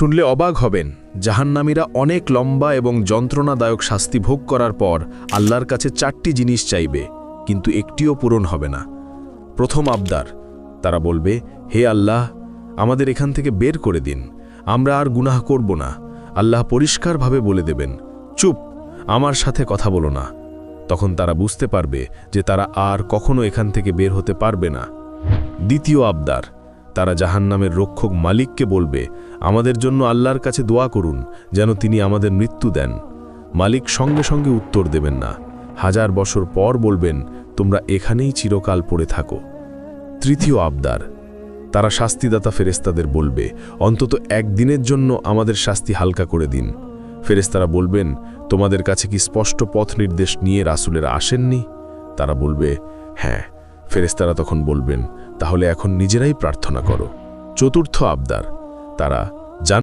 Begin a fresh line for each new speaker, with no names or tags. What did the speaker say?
শুনলে অবাক হবেন, জাহান্নামীরা অনেক লম্বা এবং যন্ত্রণাদায়ক শাস্তি ভোগ করার পর আল্লাহর কাছে 4টি জিনিস চাইবে, কিন্তু একটিও পূরণ হবে না। প্রথম আবদার, তারা বলবে, হে আল্লাহ, আমাদের এখান থেকে বের করে দিন, আমরা আর গুনাহ করব না। আল্লাহ পরিষ্কারভাবে বলে দেবেন, চুপ, আমার সাথে কথা বলো না। তখন তারা বুঝতে পারবে যে তারা আর কখনো এখান থেকে বের হতে পারবে না। দ্বিতীয় আবদার, তারা জাহান্নামের রক্ষক মালিককে বলবে, আমাদের জন্য আল্লাহর কাছে দোয়া করুন যেন তিনি আমাদের মৃত্যু দেন। মালিক সঙ্গে সঙ্গে উত্তর দেবেন না, 1000 বছর পর বলবেন, তোমরা এখানেই চিরকাল পড়ে থাকো। তৃতীয় আবদার, তারা শাস্তিদাতা ফেরেশতাদের বলবে, অন্তত একদিনের জন্য আমাদের শাস্তি হালকা করে দিন। ফেরেশতারা বলবেন, তোমাদের কাছে কি স্পষ্ট পথ নির্দেশ নিয়ে রাসূলেরা আসেননি? তারা বলবে, হ্যাঁ। ফেরেশতারা তখন বলবেন, তাহলে এখন নিজেরাই প্রার্থনা করো। চতুর্থ আবদার, তারা